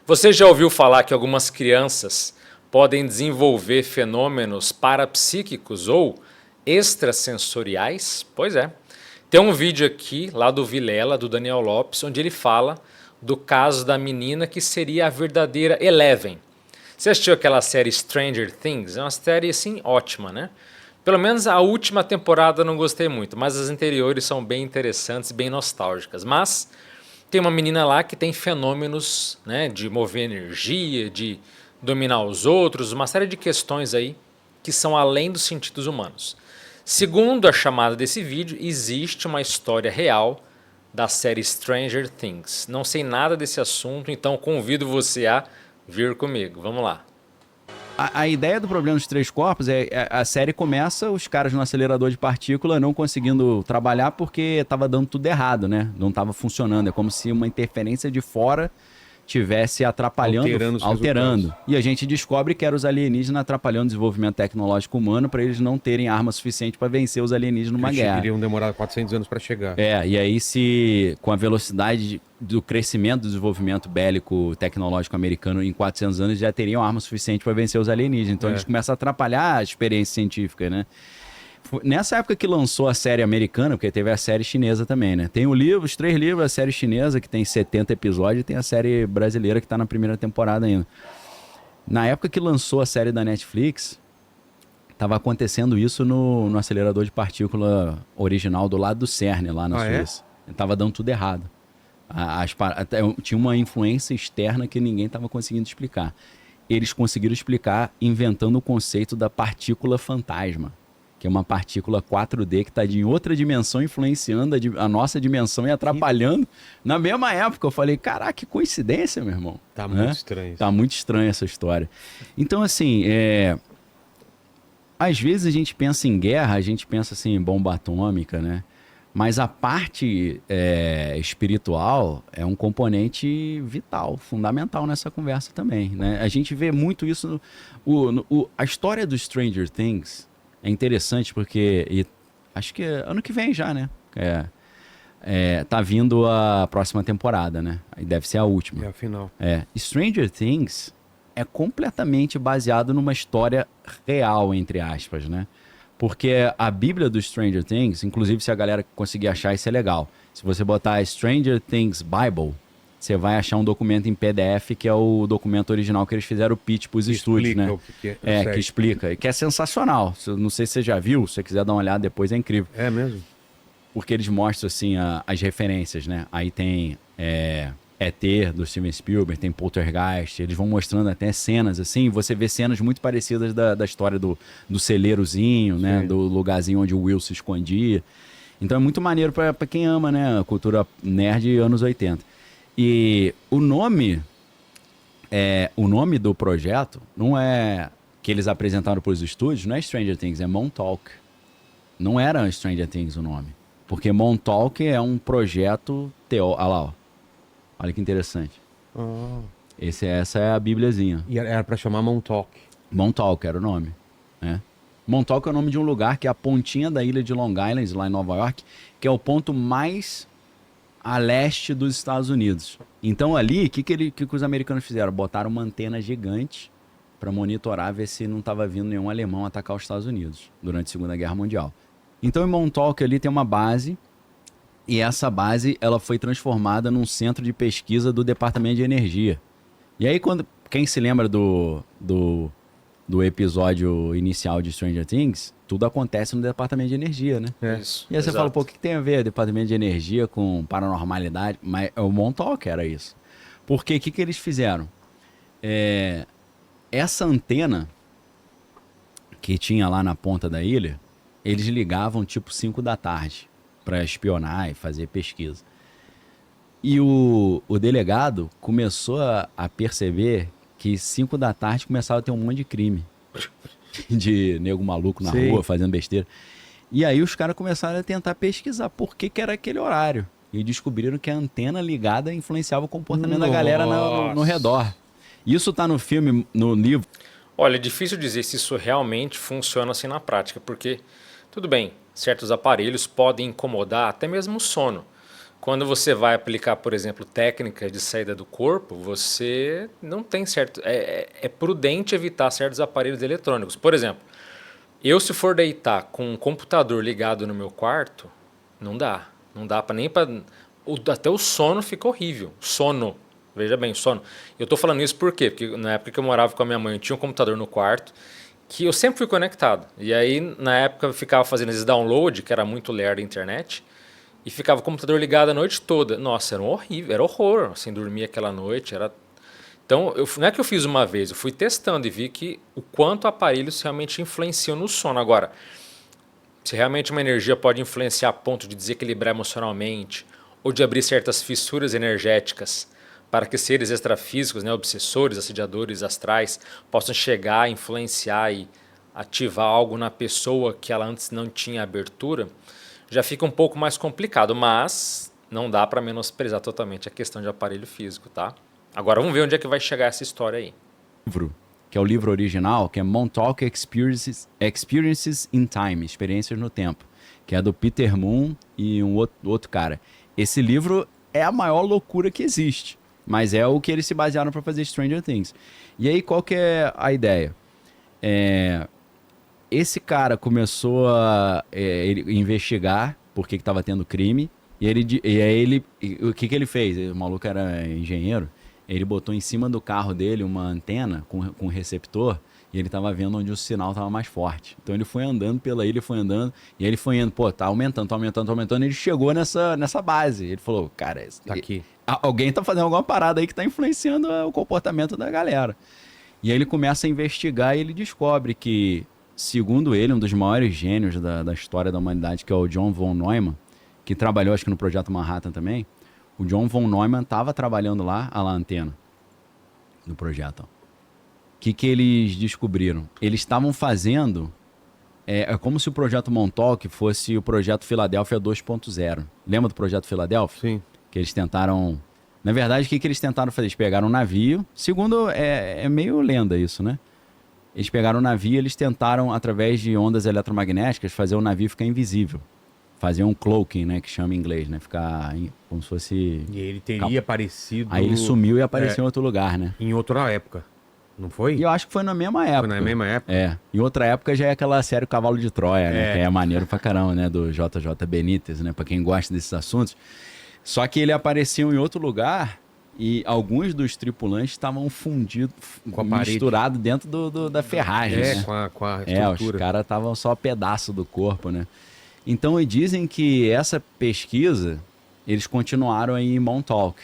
Você já ouviu falar que algumas crianças podem desenvolver fenômenos parapsíquicos ou extrasensoriais? Pois é. Tem um vídeo aqui, lá do Vilela, do Daniel Lopes, onde ele fala do caso da menina que seria a verdadeira Eleven. Você assistiu aquela série Stranger Things? É uma série, assim, ótima, né? Pelo menos a última temporada eu não gostei muito, mas as anteriores são bem interessantes, bem nostálgicas. Mas tem uma menina lá que tem fenômenos, né, de mover energia, de dominar os outros, uma série de questões aí que são além dos sentidos humanos. Segundo a chamada desse vídeo, existe uma história real da série Stranger Things. Não sei nada desse assunto, então convido você a vir comigo. Vamos lá. A ideia do problema dos três corpos a série começa os caras no acelerador de partícula não conseguindo trabalhar porque estava dando tudo errado, né? Não estava funcionando. É como se uma interferência de fora tivesse atrapalhando, alterando. E a gente descobre que eram os alienígenas atrapalhando o desenvolvimento tecnológico humano para eles não terem arma suficiente para vencer os alienígenas numa guerra. Iriam demorar 400 anos para chegar. E aí se com a velocidade do crescimento do desenvolvimento bélico tecnológico americano em 400 anos já teriam arma suficiente para vencer os alienígenas. Então eles começam a atrapalhar a experiência científica, né? Nessa época que lançou a série americana, porque teve a série chinesa também, né? Tem o livro, os 3 livros, a série chinesa, que tem 70 episódios, e tem a série brasileira, que tá na primeira temporada ainda. Na época que lançou a série da Netflix, tava acontecendo isso no acelerador de partícula original do lado do CERN, lá na Suíça. Tava dando tudo errado. Tinha uma influência externa que ninguém tava conseguindo explicar. Eles conseguiram explicar inventando o conceito da partícula fantasma, que é uma partícula 4D que está em outra dimensão, influenciando a nossa dimensão e atrapalhando. Na mesma época, eu falei, caraca, que coincidência, meu irmão. Tá muito estranho isso. Tá muito estranha essa história. Então, assim, às vezes a gente pensa em guerra, a gente pensa assim, em bomba atômica, né? Mas a parte espiritual é um componente vital, fundamental nessa conversa também, né? A gente vê muito isso. A história do Stranger Things é interessante porque acho que ano que vem já, né? Tá vindo a próxima temporada, né? Aí deve ser a última. É a final. Stranger Things é completamente baseado numa história real, entre aspas, né? Porque a Bíblia do Stranger Things, inclusive se a galera conseguir achar, isso é legal. Se você botar Stranger Things Bible, você vai achar um documento em PDF, que é o documento original que eles fizeram o pitch para os estúdios, né? O que é. Que explica. E que é sensacional. Não sei se você já viu, se você quiser dar uma olhada depois, é incrível. É mesmo? Porque eles mostram, assim, as referências, né? Aí tem ET, do Steven Spielberg, tem Poltergeist, eles vão mostrando até cenas, assim, você vê cenas muito parecidas da história do celeirozinho, né? Do lugarzinho onde o Will se escondia. Então é muito maneiro para quem ama, né? A cultura nerd anos 80. E o nome do projeto não é que eles apresentaram para os estúdios, não é Stranger Things, é Montauk. Não era Stranger Things o nome. Porque Montauk é um projeto teórico. Olha lá, ó. Olha que interessante. Essa é a bibliazinha. E era para chamar Montauk. Montauk era o nome, né? Montauk é o nome de um lugar que é a pontinha da ilha de Long Island, lá em Nova York, que é o ponto mais a leste dos Estados Unidos. Então ali, o que os americanos fizeram? Botaram uma antena gigante para monitorar, ver se não estava vindo nenhum alemão atacar os Estados Unidos durante a Segunda Guerra Mundial. Então em Montauk ali tem uma base, e essa base ela foi transformada num centro de pesquisa do Departamento de Energia. E aí quem se lembra do episódio inicial de Stranger Things, tudo acontece no Departamento de Energia, né? Isso, e aí você fala, pô, o que tem a ver Departamento de Energia com paranormalidade? Mas o Montauk era isso. Porque o que eles fizeram? Essa antena que tinha lá na ponta da ilha, eles ligavam tipo 5 da tarde para espionar e fazer pesquisa. E o delegado começou a perceber que 5 da tarde começava a ter um monte de crime. De nego maluco na rua, fazendo besteira. E aí os caras começaram a tentar pesquisar por que era aquele horário. E descobriram que a antena ligada influenciava o comportamento da galera no redor. Isso tá no filme, no livro. Olha, é difícil dizer se isso realmente funciona assim na prática, porque, tudo bem, certos aparelhos podem incomodar até mesmo o sono. quando você vai aplicar, por exemplo, técnicas de saída do corpo, você não tem certo... É prudente evitar certos aparelhos eletrônicos. Por exemplo, eu se for deitar com um computador ligado no meu quarto, não dá. Não dá nem para... Até o sono fica horrível. Sono. Veja bem, sono. Eu estou falando isso por quê? Porque na época que eu morava com a minha mãe, eu tinha um computador no quarto que eu sempre fui conectado. E aí, na época, eu ficava fazendo esses download, que era muito ler da internet, e ficava o computador ligado a noite toda. Nossa, era um horrível, era horror, assim, dormir aquela noite. Então, não é que eu fiz uma vez, eu fui testando e vi que o quanto aparelhos realmente influenciam no sono. Agora, se realmente uma energia pode influenciar a ponto de desequilibrar emocionalmente ou de abrir certas fissuras energéticas para que seres extrafísicos, né, obsessores, assediadores astrais, possam chegar, influenciar e ativar algo na pessoa que ela antes não tinha abertura, já fica um pouco mais complicado, mas não dá para menosprezar totalmente a questão de aparelho físico, tá? Agora vamos ver onde é que vai chegar essa história aí. Que é o livro original, que é Montauk Experiences in Time, Experiências no Tempo, que é do Peter Moon e um outro cara. Esse livro é a maior loucura que existe, mas é o que eles se basearam para fazer Stranger Things. E aí, qual que é a ideia? Esse cara começou a investigar por que estava tendo crime, e aí o que ele fez? O maluco era engenheiro, ele botou em cima do carro dele uma antena com receptor, e ele estava vendo onde o sinal estava mais forte. Então ele foi andando pela ilha, foi andando, e aí ele foi indo, pô, tá aumentando, e ele chegou nessa base. Ele falou, cara, Tá aqui. Alguém tá fazendo alguma parada aí que tá influenciando o comportamento da galera. E aí ele começa a investigar e ele descobre que, segundo ele, um dos maiores gênios da história da humanidade, que é o John von Neumann, que trabalhou, acho que no Projeto Manhattan também, o John von Neumann estava trabalhando lá, a antena, no projeto. O que eles descobriram? Eles estavam fazendo... É como se o Projeto Montauk fosse o Projeto Filadélfia 2.0. Lembra do Projeto Filadélfia? Sim. Que eles tentaram... Na verdade, o que eles tentaram fazer? Eles pegaram um navio... Segundo, é meio lenda isso, né? Eles pegaram um navio e eles tentaram, através de ondas eletromagnéticas, fazer o navio ficar invisível. Fazer um cloaking, né? Que chama em inglês, né? Ficar como se fosse... E ele teria aparecido... Aí ele sumiu e apareceu em outro lugar, né? Em outra época. Não foi? E eu acho que foi na mesma época. Foi na mesma época? Em outra época já é aquela série Cavalo de Troia, né? Que é maneiro pra caramba, né? Do JJ Benítez, né? Pra quem gosta desses assuntos. Só que ele apareceu em outro lugar e alguns dos tripulantes estavam fundidos, misturados dentro da ferragem, né? Com a estrutura. Os caras estavam só pedaço do corpo, né? Então, e dizem que essa pesquisa, eles continuaram aí em Montauk.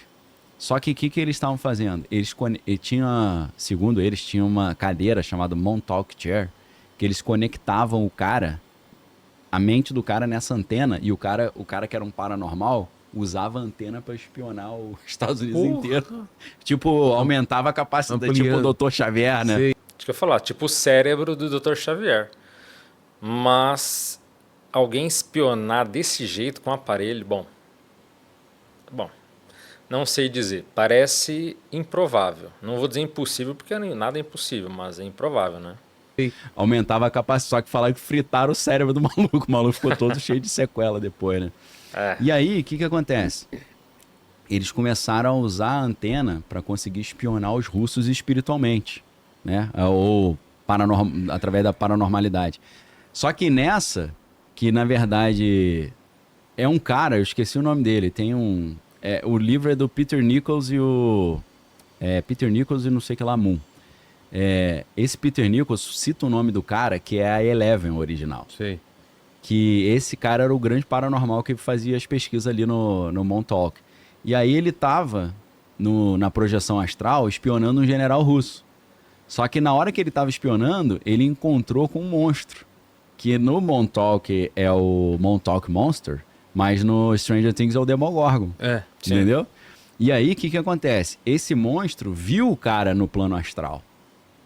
Só que o que eles estavam fazendo? Eles tinham, segundo eles, tinha uma cadeira chamada Montauk Chair, que eles conectavam a mente do cara nessa antena, e o cara que era um paranormal usava a antena para espionar os Estados Unidos inteiro. Tipo, aumentava a capacidade, tipo o Dr. Xavier, né? Sei. Acho que eu ia falar, tipo o cérebro do Dr. Xavier. Mas alguém espionar desse jeito com um aparelho, bom, não sei dizer. Parece improvável. Não vou dizer impossível, porque nada é impossível, mas é improvável, né? Aumentava a capacidade, só que falaram que fritaram o cérebro do maluco. O maluco ficou todo cheio de sequela depois, né? E aí, o que acontece? Eles começaram a usar a antena para conseguir espionar os russos espiritualmente, né? Ou através da paranormalidade. Só que nessa, que na verdade é um cara, eu esqueci o nome dele, tem um... o livro é do Peter Nichols e Peter Nichols e não sei que lá, Moon. Esse Peter Nichols cita o nome do cara, que é a Eleven original. Sei. Que esse cara era o grande paranormal que fazia as pesquisas ali no Montauk. E aí ele tava na projeção astral espionando um general russo. Só que na hora que ele estava espionando, ele encontrou com um monstro. Que no Montauk é o Montauk Monster, mas no Stranger Things é o Demogorgon. Entendeu? E aí, o que acontece? Esse monstro viu o cara no plano astral.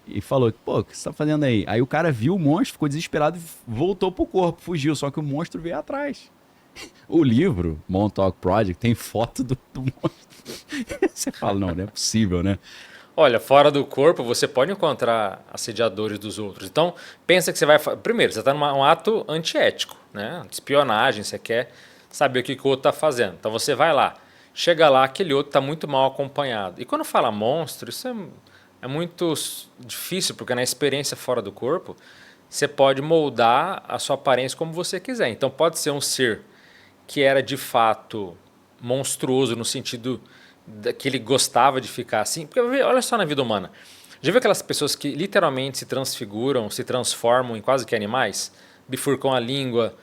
E falou, pô, o que você tá fazendo aí? Aí o cara viu o monstro, ficou desesperado e voltou pro corpo, fugiu. Só que o monstro veio atrás. O livro, Montauk Project, tem foto do monstro. Você fala, não é possível, né? Olha, fora do corpo, você pode encontrar assediadores dos outros. Então, pensa que você vai... Primeiro, você está num ato antiético, né? De espionagem, você quer saber o que o outro está fazendo. Então você vai lá, chega lá, aquele outro está muito mal acompanhado. E quando fala monstro, isso é muito difícil, porque na experiência fora do corpo, você pode moldar a sua aparência como você quiser. Então pode ser um ser que era de fato monstruoso no sentido que ele gostava de ficar assim. Porque olha só na vida humana. Já viu aquelas pessoas que literalmente se transfiguram, se transformam em quase que animais? Bifurcam a língua,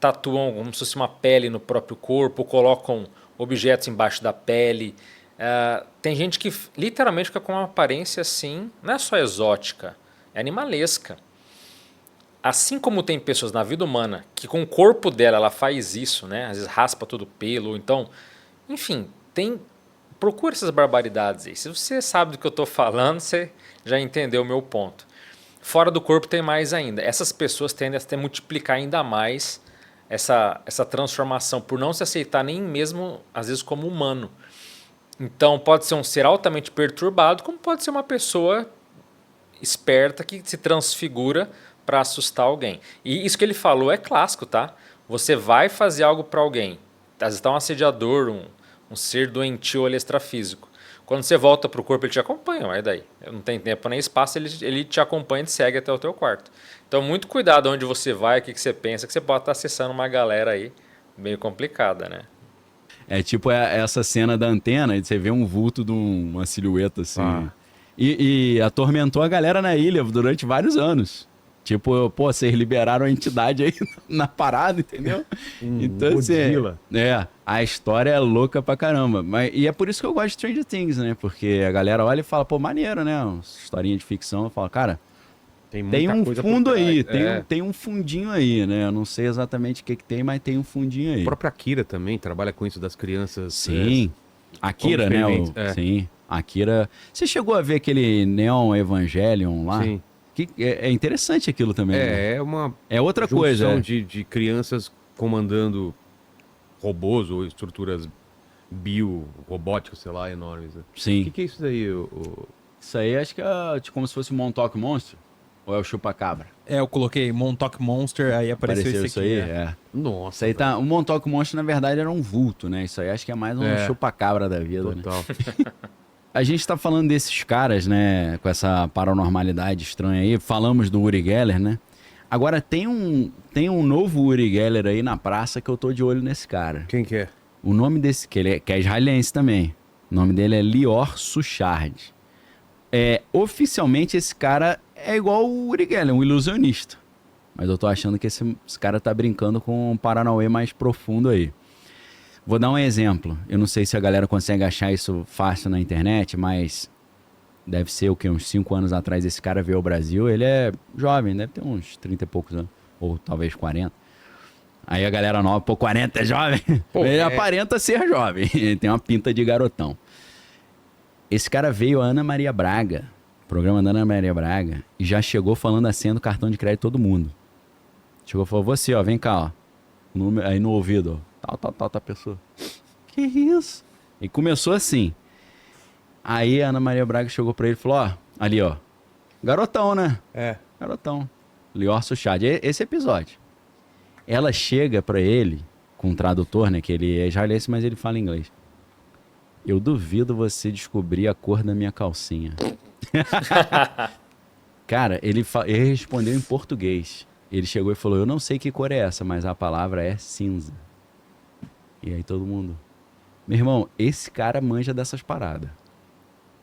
tatuam como se fosse uma pele no próprio corpo, colocam objetos embaixo da pele. Tem gente que literalmente fica com uma aparência assim, não é só exótica, é animalesca. Assim como tem pessoas na vida humana que com o corpo dela ela faz isso, né? Às vezes raspa todo o pelo, ou então, enfim, procura essas barbaridades aí. Se você sabe do que eu estou falando, você já entendeu o meu ponto. Fora do corpo tem mais ainda. Essas pessoas tendem a multiplicar ainda mais essa transformação por não se aceitar nem mesmo, às vezes, como humano. Então pode ser um ser altamente perturbado, como pode ser uma pessoa esperta que se transfigura para assustar alguém. E isso que ele falou é clássico, tá? Você vai fazer algo para alguém. Às vezes está um assediador, um ser doentio ou extrafísico. Quando você volta para o corpo, ele te acompanha, mas daí? Não tem tempo nem espaço, ele te acompanha e te segue até o teu quarto. Então, muito cuidado onde você vai, o que você pensa, que você pode estar acessando uma galera aí meio complicada, né? É tipo essa cena da antena, você vê um vulto de uma silhueta assim. E atormentou a galera na ilha durante vários anos. Tipo, pô, vocês liberaram a entidade aí na parada, entendeu? Então, assim, a história é louca pra caramba. E é por isso que eu gosto de Stranger Things, né? Porque a galera olha e fala, pô, maneiro, né? Uma historinha de ficção. Eu falo, cara, tem um fundo aí, tem um fundinho aí, né? Eu não sei exatamente o que tem, mas tem um fundinho aí. A própria Akira também trabalha com isso das crianças. Sim, Akira, né? Sim, Akira. Você chegou a ver aquele Neon Evangelion lá? Sim. Que é interessante aquilo também. Né? É outra coisa. De crianças comandando robôs ou estruturas biorobóticas, sei lá, enormes. Né? Sim. O que é isso daí? Isso aí acho que é como se fosse um Montauk Monster. Ou é o Chupacabra? Eu coloquei Montauk Monster, aí apareceu esse aqui. Isso aí, Nossa. Isso aí tá. O Montauk Monster, na verdade, era um vulto, né? Isso aí acho que é mais um Chupacabra da vida. Total. Né? A gente tá falando desses caras, né, com essa paranormalidade estranha aí. Falamos do Uri Geller, né? Agora tem um novo Uri Geller aí na praça que eu tô de olho nesse cara. Quem que é? O nome desse, que é israelense também. O nome dele é Lior Suchard. Oficialmente esse cara é igual o Uri Geller, um ilusionista. Mas eu tô achando que esse cara tá brincando com um Paranauê mais profundo aí. Vou dar um exemplo. Eu não sei se a galera consegue achar isso fácil na internet, mas deve ser o quê? Uns 5 anos atrás esse cara veio ao Brasil. Ele é jovem, deve ter uns 30 e poucos anos. Ou talvez 40. Aí a galera nova, pô, 40 é jovem? Pô, ele aparenta ser jovem. Ele tem uma pinta de garotão. Esse cara veio a Ana Maria Braga, programa da Ana Maria Braga, e já chegou falando a senha do cartão de crédito de todo mundo. Chegou e falou, você, ó, vem cá, ó. Aí no ouvido, ó. Tal pessoa. Que isso? E começou assim. Aí a Ana Maria Braga chegou pra ele e falou, ó, ali, ó. Garotão, né? Garotão. Lior Suchard. Esse episódio. Ela chega pra ele, com um tradutor, né? Que ele é israelense, mas ele fala inglês. Eu duvido você descobrir a cor da minha calcinha. Cara, ele respondeu em português. Ele chegou e falou, eu não sei que cor é essa, mas a palavra é cinza. E aí todo mundo... Meu irmão, esse cara manja dessas paradas.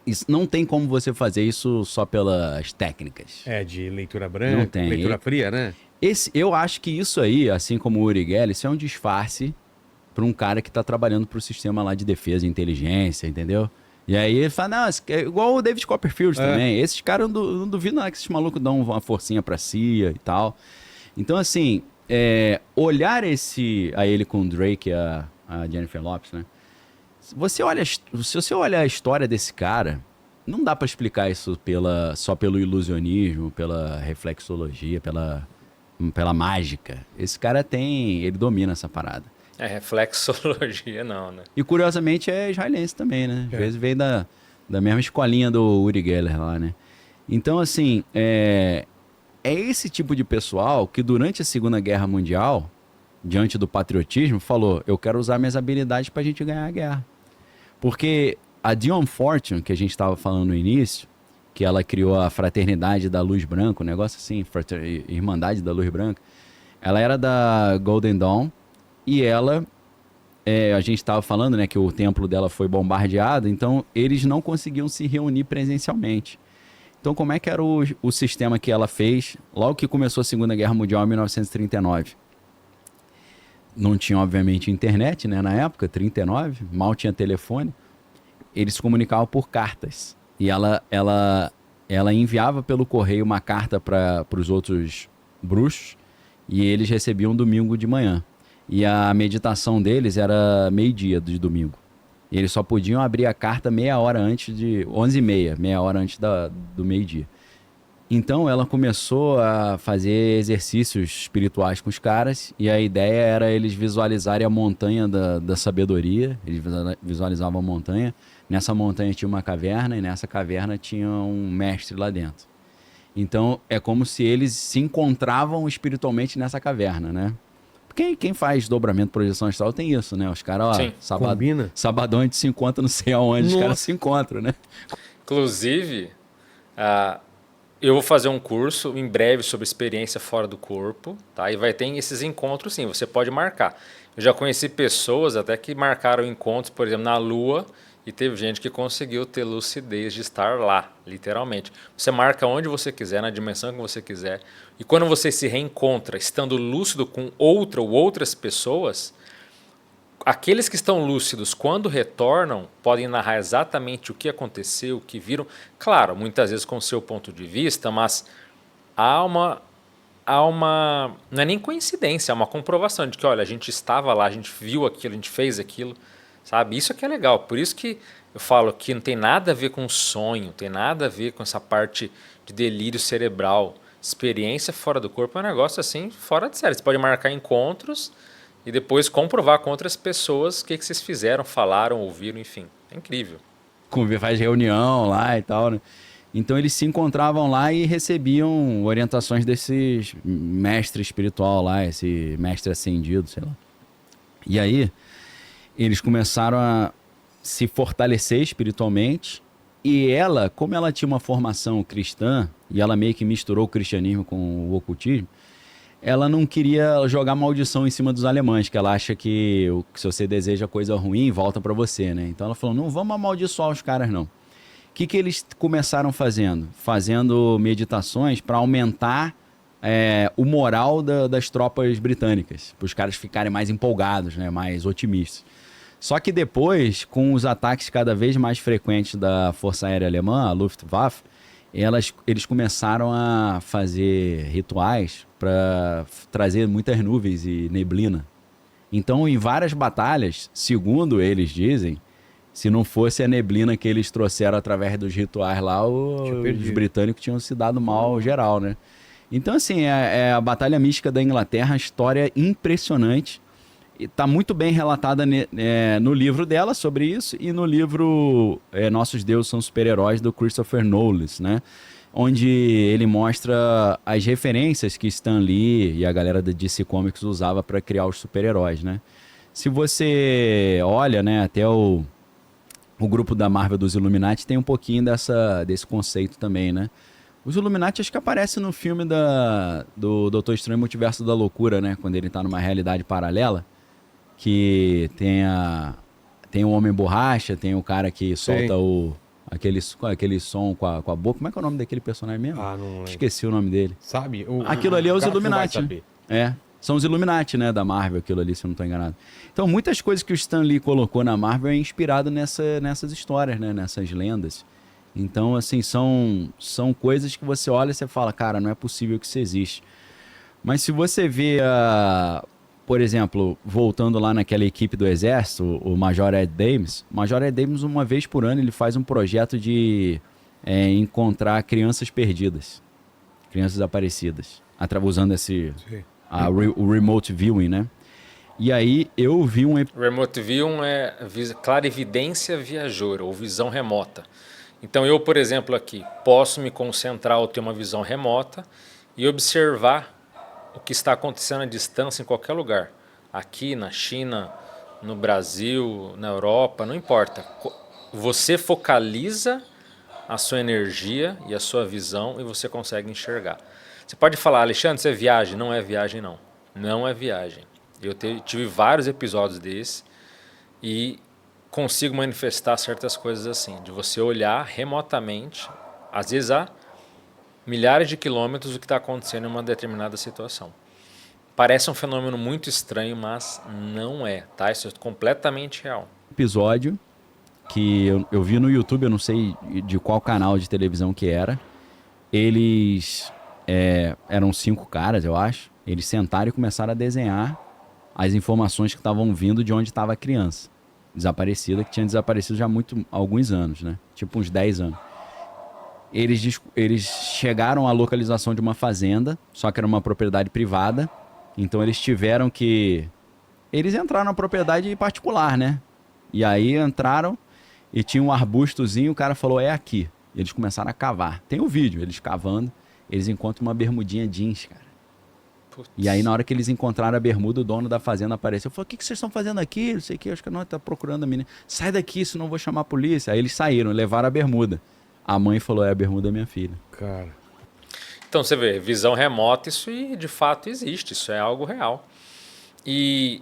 Isso, não tem como você fazer isso só pelas técnicas. De leitura branca, não tem. Leitura fria, né? Eu acho que isso aí, assim como o Uri Geller, isso é um disfarce para um cara que tá trabalhando pro sistema lá de defesa e inteligência, entendeu? E aí ele fala, não, é igual o David Copperfield também. Esses caras, não duvido nada que esses malucos dão uma forcinha pra CIA e tal. Então, assim... olhar a ele com o Drake e a Jennifer Lopez, né? Se você olha a história desse cara, não dá pra explicar isso só pelo ilusionismo, pela reflexologia, pela mágica. Esse cara ele domina essa parada. Reflexologia não, né? E curiosamente é israelense também, né? Às vezes vem da mesma escolinha do Uri Geller lá, né? Então, assim, é esse tipo de pessoal que durante a Segunda Guerra Mundial diante do patriotismo, falou, eu quero usar minhas habilidades para a gente ganhar a guerra. Porque a Dion Fortune, que a gente estava falando no início, que ela criou a Fraternidade da Luz Branca, um negócio assim, Irmandade da Luz Branca, ela era da Golden Dawn e ela, a gente estava falando, né, que o templo dela foi bombardeado, então eles não conseguiam se reunir presencialmente. Então como é que era o sistema que ela fez logo que começou a Segunda Guerra Mundial em 1939? Não tinha, obviamente, internet, né, na época, 39, mal tinha telefone. Eles se comunicavam por cartas. E ela enviava pelo correio uma carta para os outros bruxos e eles recebiam domingo de manhã. E a meditação deles era meio-dia de domingo. E eles só podiam abrir a carta meia hora antes de... 11h30, meia hora antes do meio-dia. Então ela começou a fazer exercícios espirituais com os caras e a ideia era eles visualizarem a montanha da sabedoria. Eles visualizavam a montanha. Nessa montanha tinha uma caverna e nessa caverna tinha um mestre lá dentro. Então é como se eles se encontravam espiritualmente nessa caverna, né? Quem faz dobramento, projeção astral tem isso, né? Os caras, ó, sabadão a gente se encontra não sei aonde, os caras se encontram, né? Inclusive, eu vou fazer um curso em breve sobre experiência fora do corpo, tá? E vai ter esses encontros, sim, você pode marcar. Eu já conheci pessoas até que marcaram encontros, por exemplo, na Lua, e teve gente que conseguiu ter lucidez de estar lá, literalmente. Você marca onde você quiser, na dimensão que você quiser, e quando você se reencontra estando lúcido com outra ou outras pessoas, aqueles que estão lúcidos, quando retornam, podem narrar exatamente o que aconteceu, o que viram. Claro, muitas vezes com o seu ponto de vista, mas há uma não é nem coincidência, é uma comprovação de que, olha, a gente estava lá, a gente viu aquilo, a gente fez aquilo, sabe? Isso que é legal. Por isso que eu falo que não tem nada a ver com sonho, não tem nada a ver com essa parte de delírio cerebral. Experiência fora do corpo é um negócio assim, fora de série. Você pode marcar encontros e depois comprovar com outras pessoas o que vocês fizeram, falaram, ouviram, enfim. É incrível. Faz reunião lá e tal, né? Então eles se encontravam lá e recebiam orientações desses mestre espiritual lá, esse mestre ascendido, sei lá. E aí eles começaram a se fortalecer espiritualmente e ela, como ela tinha uma formação cristã e ela meio que misturou o cristianismo com o ocultismo, ela não queria jogar maldição em cima dos alemães, que ela acha que se você deseja coisa ruim, volta para você, né? Então ela falou, não vamos amaldiçoar os caras, não. O que eles começaram fazendo? Fazendo meditações para aumentar o moral das tropas britânicas, para os caras ficarem mais empolgados, né? Mais otimistas. Só que depois, com os ataques cada vez mais frequentes da Força Aérea Alemã, a Luftwaffe, eles começaram a fazer rituais para trazer muitas nuvens e neblina. Então, em várias batalhas, segundo eles dizem, se não fosse a neblina que eles trouxeram através dos rituais lá, os britânicos tinham se dado mal geral, né? Então, assim, é a Batalha Mística da Inglaterra, uma história impressionante. Está muito bem relatada no livro dela sobre isso e no livro Nossos Deuses São Super-Heróis, do Christopher Nolan, né? Onde ele mostra as referências que Stan Lee e a galera da DC Comics usava para criar os super-heróis, né? Se você olha, né, até o grupo da Marvel dos Illuminati tem um pouquinho desse conceito também, né? Os Illuminati acho que aparece no filme do Doutor Estranho Multiverso da Loucura, né? Quando ele está numa realidade paralela, que tem o Homem Borracha, tem o cara que solta aquele som com a boca. Como é que é o nome daquele personagem mesmo? Não esqueci o nome dele. Sabe? Aquilo ali é os Illuminati. São os Illuminati, né, da Marvel, aquilo ali, se eu não estou enganado. Então, muitas coisas que o Stan Lee colocou na Marvel é inspirado nessas histórias, né, nessas lendas. Então, assim, são coisas que você olha e você fala, cara, não é possível que isso existe. Mas se você vê por exemplo, voltando lá naquela equipe do Exército, o Major Ed Dames, uma vez por ano, ele faz um projeto de encontrar crianças perdidas, crianças desaparecidas, usando o remote viewing, né? E aí eu vi Remote viewing é clarividência viajoura, ou visão remota. Então eu, por exemplo, aqui, posso me concentrar ou ter uma visão remota e observar o que está acontecendo à distância em qualquer lugar. aqui na China, no Brasil, na Europa, não importa. Você focaliza a sua energia e a sua visão e você consegue enxergar. Você pode falar, Alexandre, isso é viagem? Não é viagem, não. Não é viagem. Eu tive vários episódios desses e consigo manifestar certas coisas assim, de você olhar remotamente, às vezes a milhares de quilômetros, o que está acontecendo em uma determinada situação. Parece um fenômeno muito estranho, mas não é, tá? Isso é completamente real. Episódio que eu vi no YouTube, eu não sei de qual canal de televisão que era. Eles eram 5 caras, eu acho. Eles sentaram e começaram a desenhar as informações que estavam vindo de onde estava a criança desaparecida, que tinha desaparecido já há alguns anos, né? Tipo uns 10 anos. Eles chegaram à localização de uma fazenda, só que era uma propriedade privada. Então eles tiveram que... Eles entraram na propriedade particular, né? E aí entraram e tinha um arbustozinho, o cara falou, é aqui. E eles começaram a cavar. Tem o vídeo, eles cavando, eles encontram uma bermudinha jeans, cara. Putz. E aí na hora que eles encontraram a bermuda, o dono da fazenda apareceu. Falou, o que vocês estão fazendo aqui? Não sei o que, acho que não, tá procurando a menina. Sai daqui, senão eu vou chamar a polícia. Aí eles saíram, levaram a bermuda. A mãe falou, é a bermuda da minha filha. Cara... Então você vê, visão remota, isso de fato existe, isso é algo real. E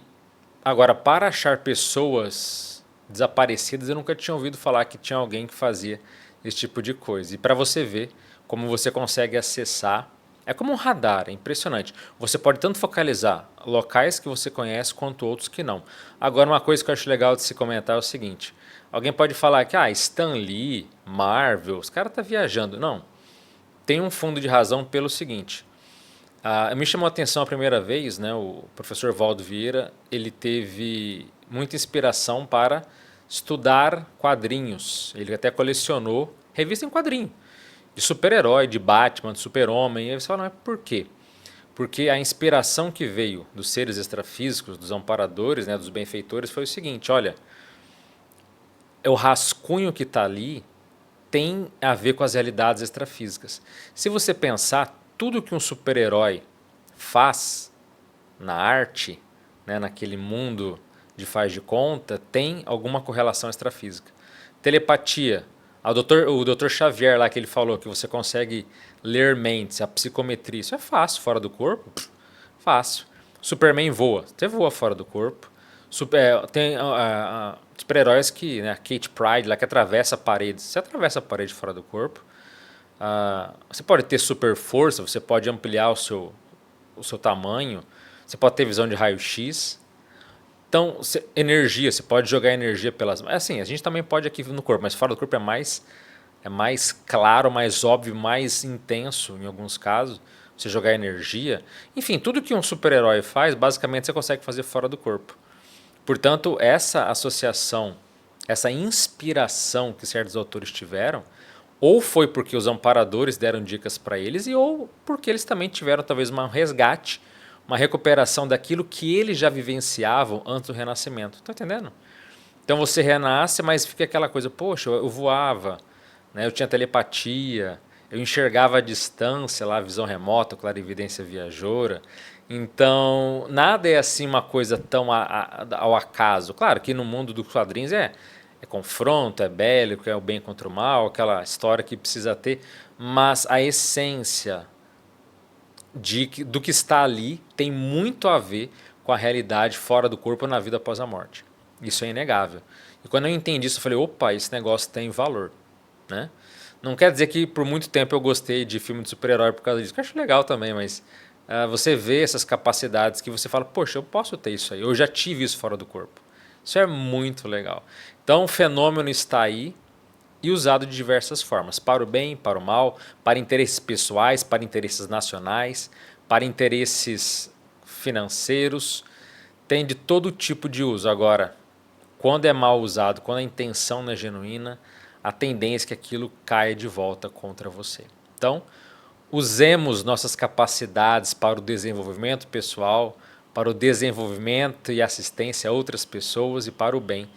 agora, para achar pessoas desaparecidas, eu nunca tinha ouvido falar que tinha alguém que fazia esse tipo de coisa. E para você ver como você consegue acessar, é como um radar, é impressionante. Você pode tanto focalizar locais que você conhece quanto outros que não. Agora, uma coisa que eu acho legal de se comentar é o seguinte, alguém pode falar que Stan Lee, Marvel, os caras estão viajando. Não. Tem um fundo de razão pelo seguinte, me chamou a atenção a primeira vez, né, o professor Valdo Vieira, ele teve muita inspiração para estudar quadrinhos, ele até colecionou revista em quadrinho, de super-herói, de Batman, de super-homem, e aí você fala, mas por quê? Porque a inspiração que veio dos seres extrafísicos, dos amparadores, né, dos benfeitores, foi o seguinte, olha, o rascunho que está ali tem a ver com as realidades extrafísicas. Se você pensar, tudo que um super-herói faz na arte, né, naquele mundo de faz de conta, tem alguma correlação extrafísica. Telepatia, o Dr. Xavier lá que ele falou que você consegue ler mentes, a psicometria, isso é fácil, fora do corpo, fácil. Superman voa, você voa fora do corpo. Tem super-heróis que, né, Kate Pryde lá que atravessa paredes. Você atravessa a parede fora do corpo. Você pode ter super força, você pode ampliar o seu tamanho, você pode ter visão de raio-x. Então, energia, você pode jogar energia pelas mãos. Assim, a gente também pode aqui no corpo, mas fora do corpo é mais claro, mais óbvio, mais intenso em alguns casos. Você jogar energia. Enfim, tudo que um super-herói faz, basicamente você consegue fazer fora do corpo. Portanto, essa associação, essa inspiração que certos autores tiveram, ou foi porque os amparadores deram dicas para eles, ou porque eles também tiveram talvez um resgate, uma recuperação daquilo que eles já vivenciavam antes do renascimento. Está entendendo? Então você renasce, mas fica aquela coisa, poxa, eu voava, né? Eu tinha telepatia, eu enxergava a distância, lá, visão remota, clarividência viajoura. Então, nada é assim uma coisa tão ao acaso. Claro que no mundo dos quadrinhos é confronto, é bélico, é o bem contra o mal, aquela história que precisa ter, mas a essência do que está ali tem muito a ver com a realidade fora do corpo na vida após a morte. Isso é inegável. E quando eu entendi isso, eu falei, opa, esse negócio tem valor, né? Não quer dizer que por muito tempo eu gostei de filme de super-herói por causa disso, que eu acho legal também, mas você vê essas capacidades que você fala, poxa, eu posso ter isso aí, eu já tive isso fora do corpo. Isso é muito legal. Então o fenômeno está aí e usado de diversas formas, para o bem, para o mal, para interesses pessoais, para interesses nacionais, para interesses financeiros, tem de todo tipo de uso. Agora, quando é mal usado, quando a intenção não é genuína, a tendência é que aquilo caia de volta contra você. Então, usemos nossas capacidades para o desenvolvimento pessoal, para o desenvolvimento e assistência a outras pessoas e para o bem.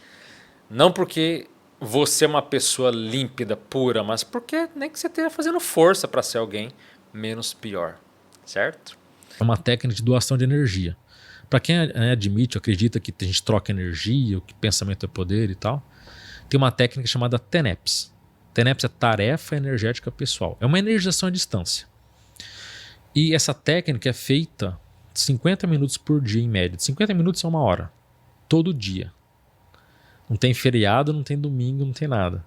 Não porque você é uma pessoa límpida, pura, mas porque nem que você esteja fazendo força para ser alguém menos pior, certo? É uma técnica de doação de energia. Para quem admite, acredita que a gente troca energia, que pensamento é poder e tal, tem uma técnica chamada TENEPS. TENEPS é tarefa energética pessoal. É uma energização à distância. E essa técnica é feita 50 minutos por dia, em média. 50 minutos é 1 hora. Todo dia. Não tem feriado, não tem domingo, não tem nada.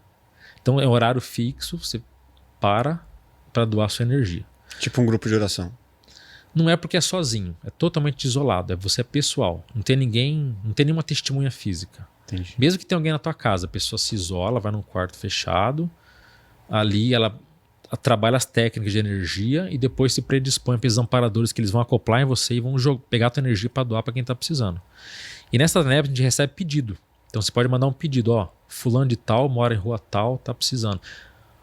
Então é um horário fixo, você para doar sua energia. Tipo um grupo de oração. Não é porque é sozinho, é totalmente isolado, você é pessoal. Não tem ninguém, não tem nenhuma testemunha física. Entendi. Mesmo que tenha alguém na tua casa, a pessoa se isola, vai num quarto fechado, ali ela trabalha as técnicas de energia e depois se predispõe para os amparadores que eles vão acoplar em você e vão pegar a tua energia para doar para quem está precisando. E nessa NEP a gente recebe pedido. Então você pode mandar um pedido, ó, fulano de tal, mora em rua tal, tá precisando.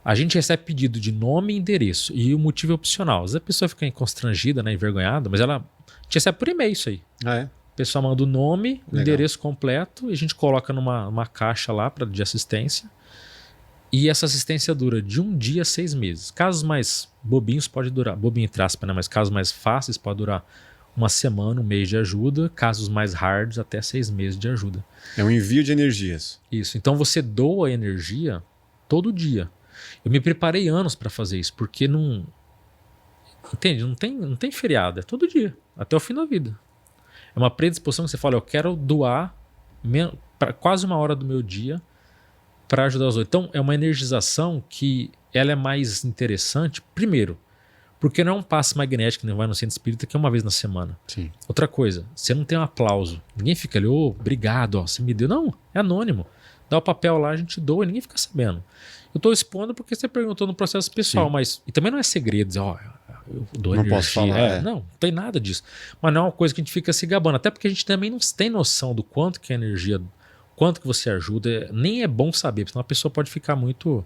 A gente recebe pedido de nome e endereço e o motivo é opcional. Às vezes a pessoa fica constrangida, né, envergonhada, mas a gente recebe por e-mail isso aí. Ah, é? O pessoal manda o nome, o Legal. endereço completo e a gente coloca numa caixa lá de assistência. E essa assistência dura de 1 dia a 6 meses. Casos mais bobinhos pode durar, bobinho entre aspas, né? Mas casos mais fáceis pode durar 1 semana, 1 mês de ajuda. Casos mais hards até 6 meses de ajuda. É um envio de energias. Isso. Então você doa energia todo dia. Eu me preparei anos para fazer isso, porque não... Entende? Não tem feriado, é todo dia, até o fim da vida. É uma predisposição que você fala, eu quero doar quase 1 hora do meu dia para ajudar os outros. Então, é uma energização que ela é mais interessante, primeiro, porque não é um passe magnético que não vai no centro espírita, que é 1 vez na semana. Sim. Outra coisa, você não tem um aplauso. Ninguém fica ali, obrigado, ó, você me deu. Não, é anônimo. Dá o papel lá, a gente doa e ninguém fica sabendo. Eu estou expondo porque você perguntou no processo pessoal, Sim. mas... E também não é segredo, dizer, ó, eu dou Não energia. posso falar, Não tem nada disso. Mas não é uma coisa que a gente fica se gabando. Até porque a gente também não tem noção do quanto que a energia... Quanto que você ajuda. Nem é bom saber, porque senão a pessoa pode ficar muito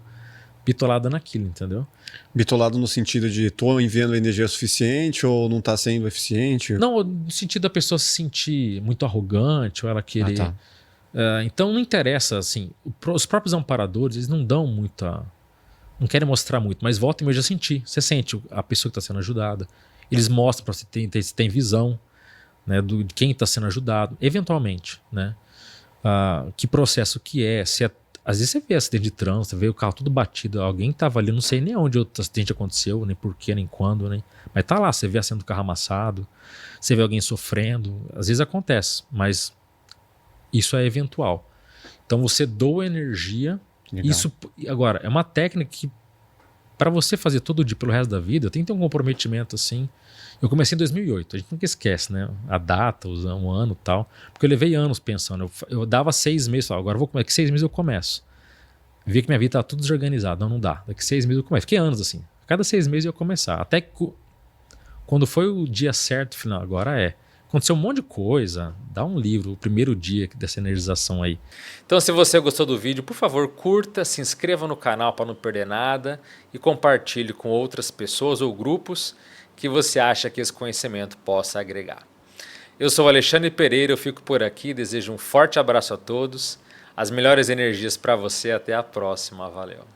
bitolada naquilo, entendeu? Bitolado no sentido de tô enviando energia suficiente ou não tá sendo eficiente? Não, no sentido da pessoa se sentir muito arrogante ou ela querer... Ah, tá. Então não interessa, assim, os próprios amparadores, eles não dão muita... Não querem mostrar muito, mas volta e meia eu já senti. Você sente a pessoa que está sendo ajudada. Eles mostram para você se tem visão, né, de quem está sendo ajudado, eventualmente, né? Que processo que é, às vezes você vê acidente de trânsito, você vê o carro tudo batido, alguém estava ali, não sei nem onde o acidente aconteceu, nem porquê, nem quando, nem... mas tá lá, você vê a cena do carro amassado, você vê alguém sofrendo, às vezes acontece, mas isso é eventual. Então você doa energia. Legal. Isso, agora, é uma técnica que para você fazer todo dia pelo resto da vida, tem que ter um comprometimento assim. Eu comecei em 2008, a gente nunca esquece, né? A data, um ano e tal. Porque eu levei anos pensando. Eu dava 6 meses, falava, agora daqui 6 meses eu começo. Vi que minha vida estava tudo desorganizada. Não dá. Daqui 6 meses eu começo. Fiquei anos assim. A cada 6 meses eu ia começar. Até que quando foi o dia certo, final, agora é. Aconteceu um monte de coisa. Dá um livro, o primeiro dia dessa energização aí. Então, se você gostou do vídeo, por favor, curta, se inscreva no canal para não perder nada e compartilhe com outras pessoas ou grupos que você acha que esse conhecimento possa agregar. Eu sou o Alexandre Pereira, eu fico por aqui, desejo um forte abraço a todos, as melhores energias para você, até a próxima, valeu!